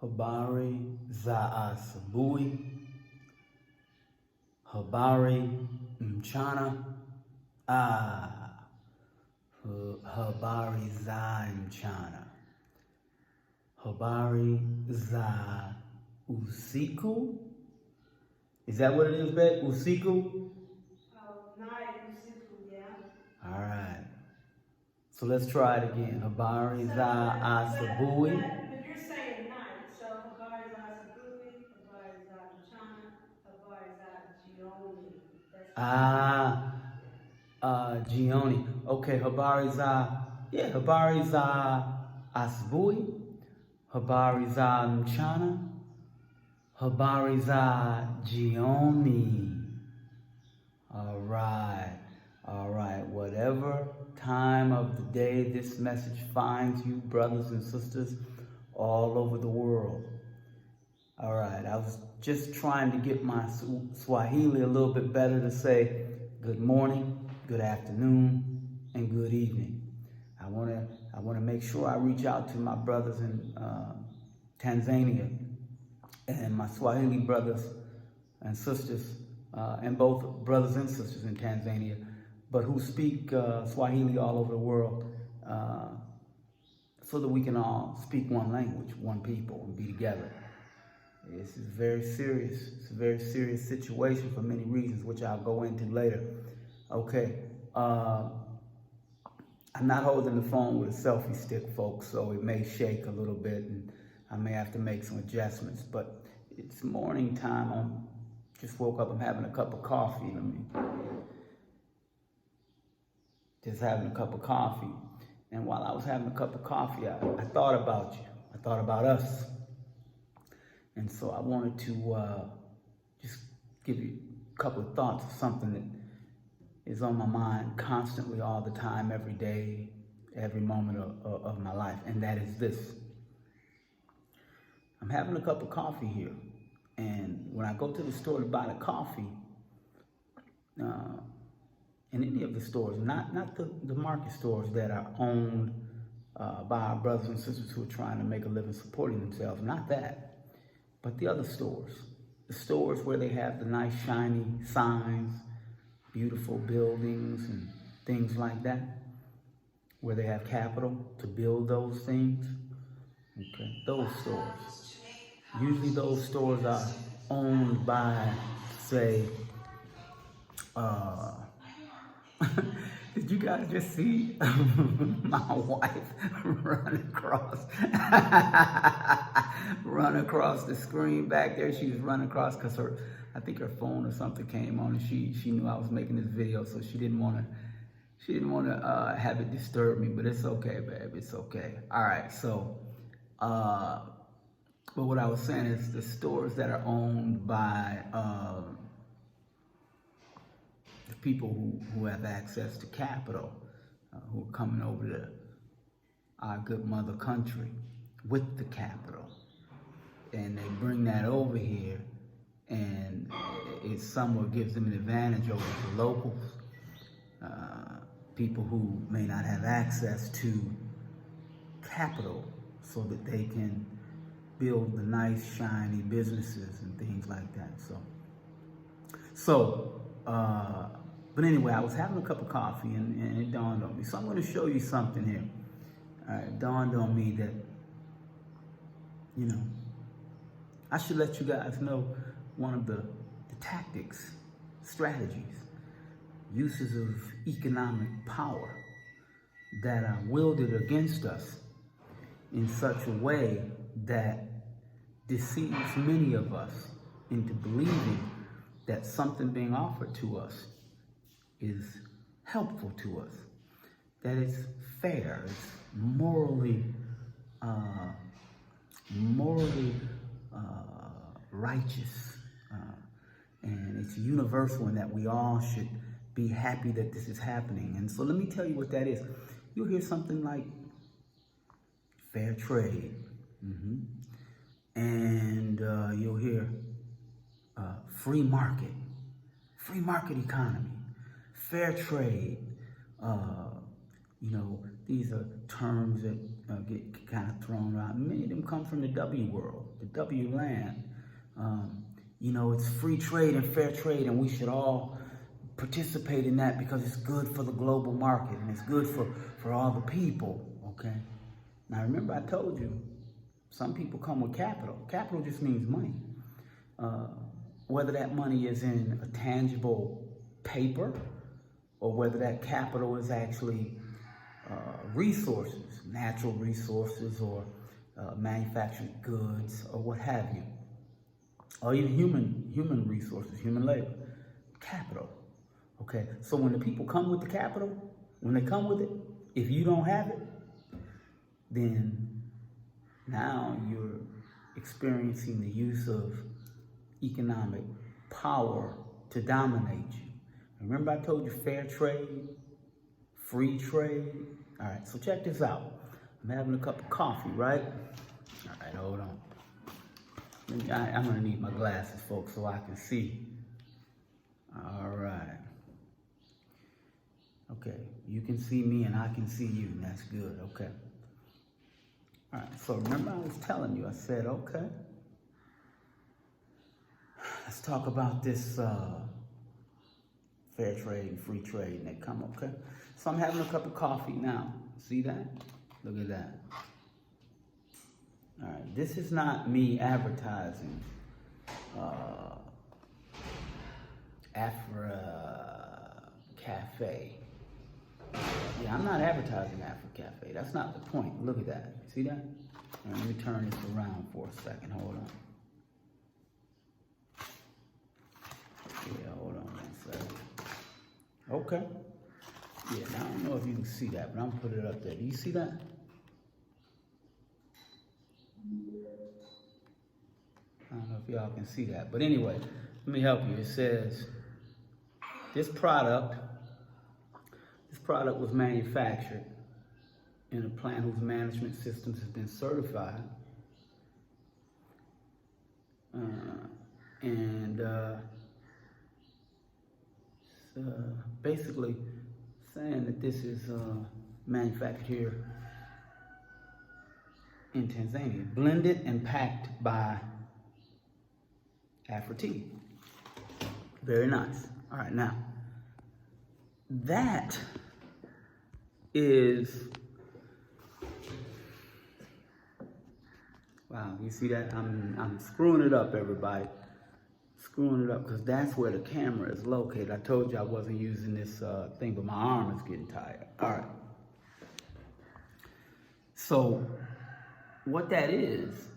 Habari za asubuhi, habari mchana, habari za mchana, habari za usiku. Is that what it is, babe? Usiku? Night, usiku, yeah. All right. So let's try it again. Habari za asubuhi. But you're saying night, so habari za asubuhi, habari za mchana, habari za jioni. Jioni. Okay, habari za asubuhi, habari za mchana, habari za jioni. All right. Whatever time of the day this message finds you, brothers and sisters all over the world. All right, I was just trying to get my Swahili a little bit better to say good morning, good afternoon, and good evening. I want to make sure I reach out to my brothers in Tanzania and my Swahili brothers and sisters, and both brothers and sisters in Tanzania, but who speak Swahili all over the world, so that we can all speak one language, one people, and be together. This is very serious. It's a very serious situation for many reasons, which I'll go into later. Okay. I'm not holding the phone with a selfie stick, folks, so it may shake a little bit, and I may have to make some adjustments. But it's morning time. I just woke up. I'm having a cup of coffee. Just having a cup of coffee. And while I was having a cup of coffee, I thought about you. I thought about us. And so I wanted to just give you a couple of thoughts of something that is on my mind constantly, all the time, every day, every moment of my life. And that is this. I'm having a cup of coffee here. And when I go to the store to buy the coffee, in any of the stores, not the market stores that are owned by our brothers and sisters who are trying to make a living supporting themselves, not that. But the other stores, the stores where they have the nice shiny signs, beautiful buildings and things like that, where they have capital to build those things, okay, those stores. Usually those stores are owned by, say, did you guys just see my wife run across the screen back there? She was running across because I think her phone or something came on, and she knew I was making this video, so she didn't want to have it disturb me. But it's okay, babe. It's okay. All right. So, but what I was saying is the stores that are owned by the people who have access to capital, who are coming over to our good mother country with the capital, and they bring that over here, and it somewhat gives them an advantage over the locals, people who may not have access to capital, so that they can build the nice shiny businesses and things like that. But anyway, I was having a cup of coffee, and it dawned on me. So I'm going to show you something here. It dawned on me that, I should let you guys know one of the tactics, strategies, uses of economic power that are wielded against us in such a way that deceives many of us into believing that something being offered to us is helpful to us, that it's fair, it's morally righteous, and it's universal, and that we all should be happy that this is happening. And so let me tell you what that is. You'll hear something like fair trade, and you'll hear free market economy, fair trade, these are terms that get kind of thrown around. Many of them come from the W world, the W land. You know, it's free trade and fair trade, and we should all participate in that because it's good for the global market and it's good for all the people, okay? Now, remember I told you, some people come with capital. Capital just means money. Whether that money is in a tangible paper or whether that capital is actually resources, natural resources or manufactured goods or what have you, or even human resources, human labor, capital. Okay, so when the people come with the capital, when they come with it, if you don't have it, then now you're experiencing the use of economic power to dominate you. Remember I told you fair trade, free trade? All right, so check this out. I'm having a cup of coffee, right? All right, hold on. I'm gonna need my glasses, folks, so I can see. All right. Okay, you can see me and I can see you, and that's good, okay. All right, so remember I was telling you, I said, okay, let's talk about this fair trade and free trade, and they come, okay? So I'm having a cup of coffee now. See that? Look at that. All right, this is not me advertising Afra Cafe. Yeah, I'm not advertising Afra Cafe. That's not the point. Look at that. See that? All right, let me turn this around for a second. Hold on. Yeah, hold on one second. Okay. Yeah, now I don't know if you can see that, but I'm gonna put it up there. Do you see that? I don't know if y'all can see that, but anyway, let me help you. It says, this product was manufactured in a plant whose management systems have been certified. Basically saying that this is manufactured here in Tanzania, blended and packed by Afra Tea. Very nice. All right, now that is, wow, you see that? I'm screwing it up, everybody. Screwing it up because that's where the camera is located. I told you I wasn't using this thing, but my arm is getting tired. All right. So what that is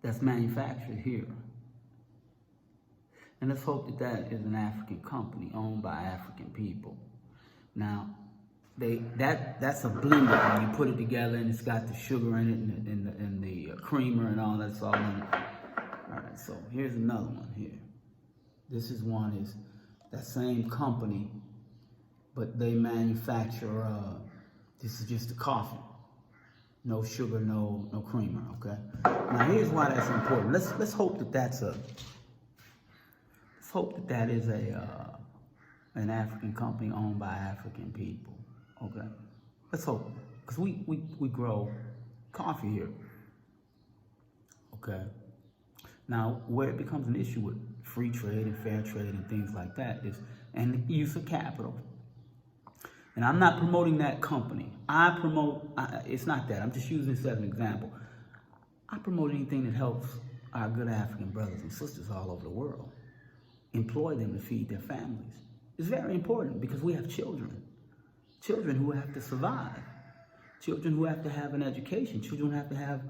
that's manufactured here. And let's hope that that is an African company owned by African people. Now, that's a blender when you put it together, and it's got the sugar in it and the creamer and all that's all in it. All right, so here's another one here. This is one is that same company, but they manufacture. This is just the coffee, no sugar, no creamer. Okay. Now here's why that's important. Let's hope that that's a. Let's hope that that is an African company owned by African people. Okay, let's hope, because we grow coffee here. Okay, now where it becomes an issue with free trade and fair trade and things like that is, and the use of capital. And I'm not promoting that company. It's not that. I'm just using this as an example. I promote anything that helps our good African brothers and sisters all over the world. Employ them to feed their families. It's very important because we have children. Children who have to survive. Children who have to have an education. Children who have to have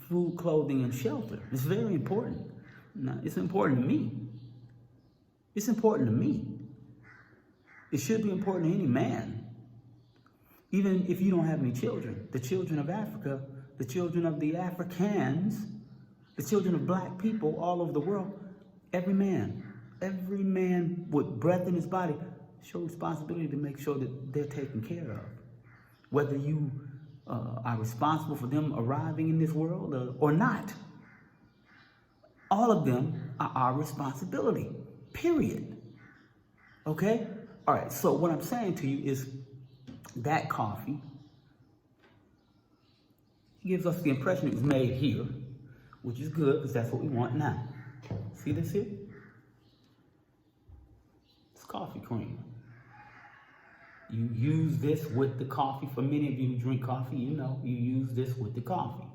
food, clothing, and shelter. It's very important. Now, it's important to me. It's important to me. It should be important to any man. Even if you don't have any children. The children of Africa, the children of the Africans, the children of black people all over the world, every man with breath in his body show responsibility to make sure that they're taken care of. Whether you are responsible for them arriving in this world or not. All of them are our responsibility, period. Okay? All right, so what I'm saying to you is that coffee gives us the impression it was made here, which is good because that's what we want now. See this here? It's coffee cream. You use this with the coffee. For many of you who drink coffee, you know you use this with the coffee.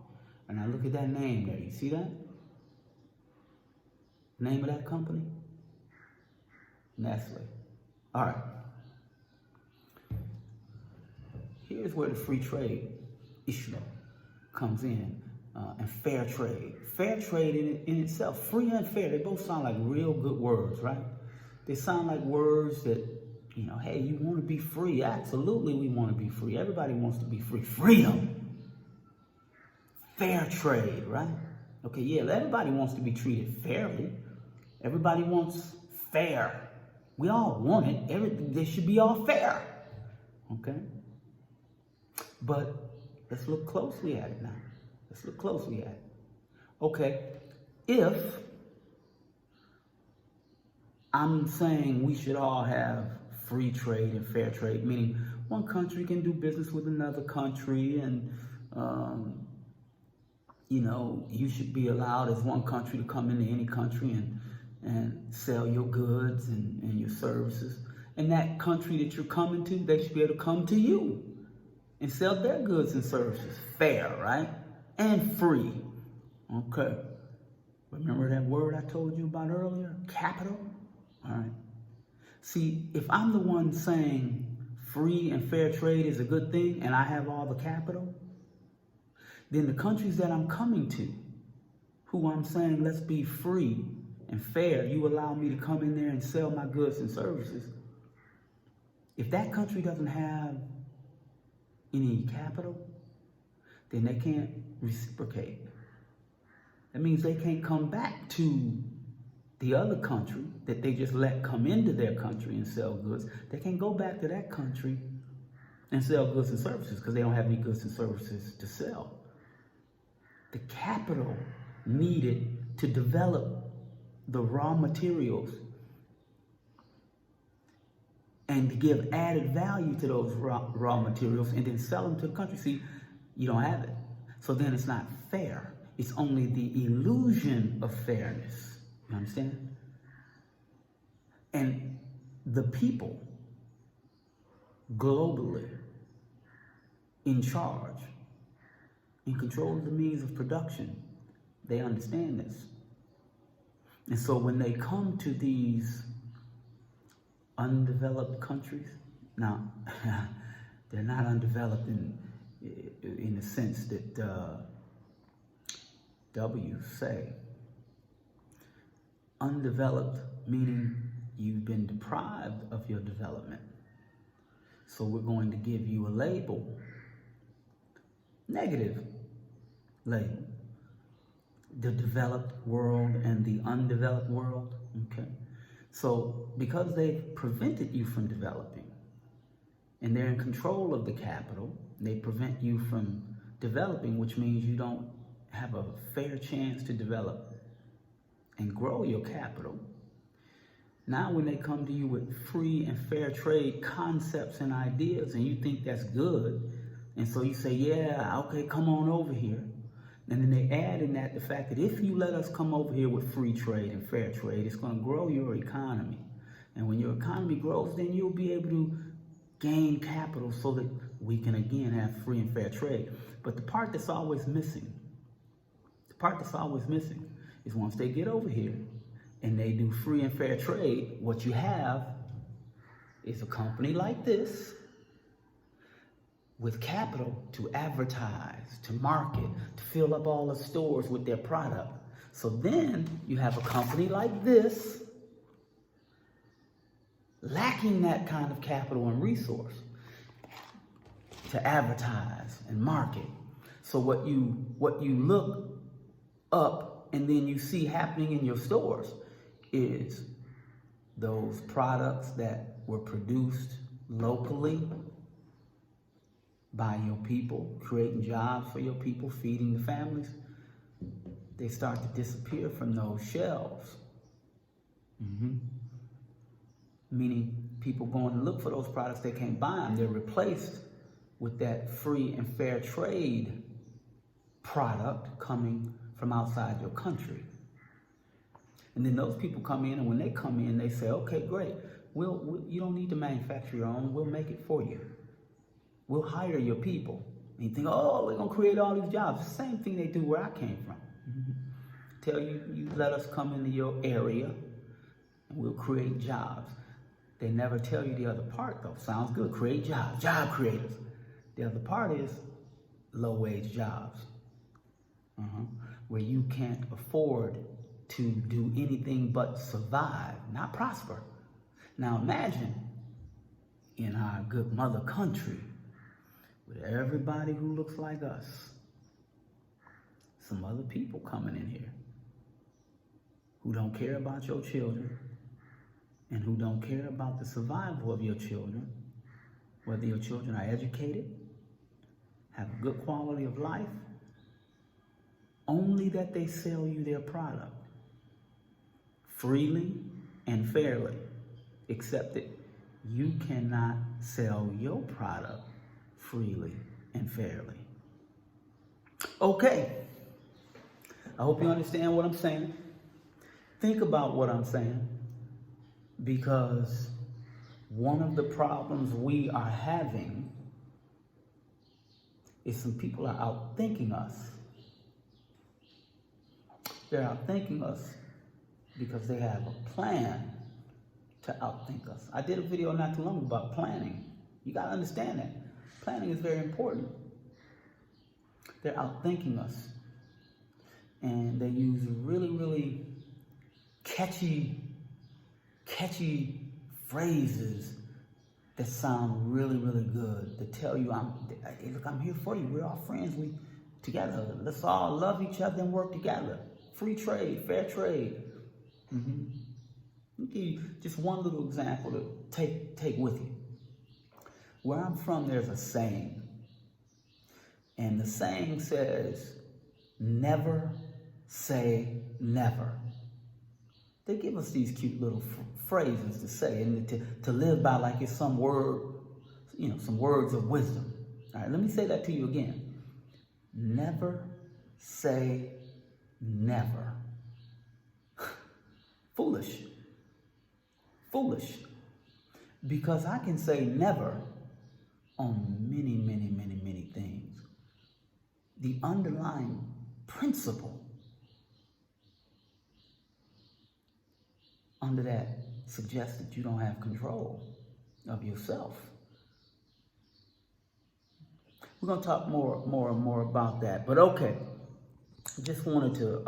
And now look at that name there. You see that? Name of that company? Nestle. All right. Here's where the free trade issue comes in, and fair trade. Fair trade in itself, free and fair, they both sound like real good words, right? They sound like words that, you know, hey, you want to be free. Absolutely, we want to be free. Everybody wants to be free. Freedom. Fair trade, right? Okay, yeah, everybody wants to be treated fairly. Everybody wants fair. We all want it. They should be all fair. Okay? But let's look closely at it now. Let's look closely at it. Okay, if I'm saying we should all have free trade and fair trade, meaning one country can do business with another country, and you know, you should be allowed as one country to come into any country and sell your goods and your services. And that country that you're coming to, they should be able to come to you and sell their goods and services. Fair, right? And free. Okay. Remember that word I told you about earlier? Capital? All right. See, if I'm the one saying free and fair trade is a good thing and I have all the capital, then the countries that I'm coming to, who I'm saying let's be free and fair, you allow me to come in there and sell my goods and services. If that country doesn't have any capital, then they can't reciprocate. That means they can't come back to the other country that they just let come into their country and sell goods. They can't go back to that country and sell goods and services because they don't have any goods and services to sell. The capital needed to develop the raw materials and to give added value to those raw materials and then sell them to the country. See, you don't have it. So then it's not fair. It's only the illusion of fairness. You understand? And the people globally in charge, in control of the means of production, they understand this. And so when they come to these undeveloped countries, now they're not undeveloped in the sense that W say. Undeveloped meaning you've been deprived of your development. So we're going to give you a label, negative label. The developed world and the undeveloped world, okay? So because they've prevented you from developing and they're in control of the capital, they prevent you from developing, which means you don't have a fair chance to develop and grow your capital. Now when they come to you with free and fair trade concepts and ideas and you think that's good, and so you say, yeah, okay, come on over here. And then they add in that the fact that if you let us come over here with free trade and fair trade, it's going to grow your economy. And when your economy grows, then you'll be able to gain capital so that we can again have free and fair trade. But the part that's always missing, is once they get over here and they do free and fair trade, what you have is a company like this with capital to advertise, to market, to fill up all the stores with their product. So then you have a company like this lacking that kind of capital and resource to advertise and market. So what you look up and then you see happening in your stores is those products that were produced locally by your people, creating jobs for your people, feeding the families. They start to disappear from those shelves. meaning people going to look for those products, they can't buy them. They're replaced with that free and fair trade product coming from outside your country. And then those people come in, and when they come in, they say, okay, great. You don't need to manufacture your own. We'll make it for you. We'll hire your people. And you think, oh, we're going to create all these jobs. The same thing they do where I came from. Tell you, you let us come into your area, and we'll create jobs. They never tell you the other part, though. Sounds good. Create jobs. Job creators. The other part is low-wage jobs, where you can't afford to do anything but survive, not prosper. Now imagine in our good mother country, with everybody who looks like us, some other people coming in here who don't care about your children and who don't care about the survival of your children, whether your children are educated, have a good quality of life, only that they sell you their product freely and fairly, except that you cannot sell your product freely and fairly. Okay, I hope you understand what I'm saying. Think about what I'm saying, because one of the problems we are having is some people are outthinking us. They're outthinking us because they have a plan to outthink us. I did a video not too long about planning. You got to understand that. Planning is very important. They're outthinking us. And they use really, really catchy phrases that sound really, really good to tell you, hey, look, I'm here for you. We're all friends. We together. Let's all love each other and work together. Free trade, fair trade. I'll give you just one little example to take with you. Where I'm from, there's a saying. And the saying says, never say never. They give us these cute little phrases to say and to live by, like it's some word, some words of wisdom. All right, let me say that to you again. Never say never. Foolish. Because I can say never on many, many, many, many things. The underlying principle under that suggests that you don't have control of yourself. We're going to talk more and more about that. But okay, I just wanted to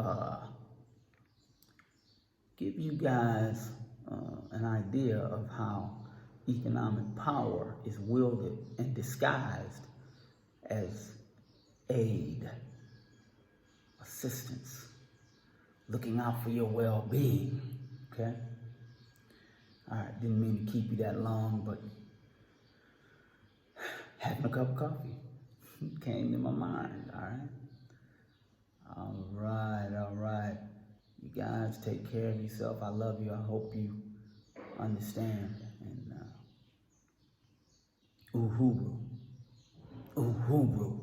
give you guys an idea of how economic power is wielded and disguised as aid, assistance, looking out for your well-being, okay? All right, didn't mean to keep you that long, but having a cup of coffee came to my mind, all right? All right. You guys take care of yourself. I love you. I hope you understand. And uhuru.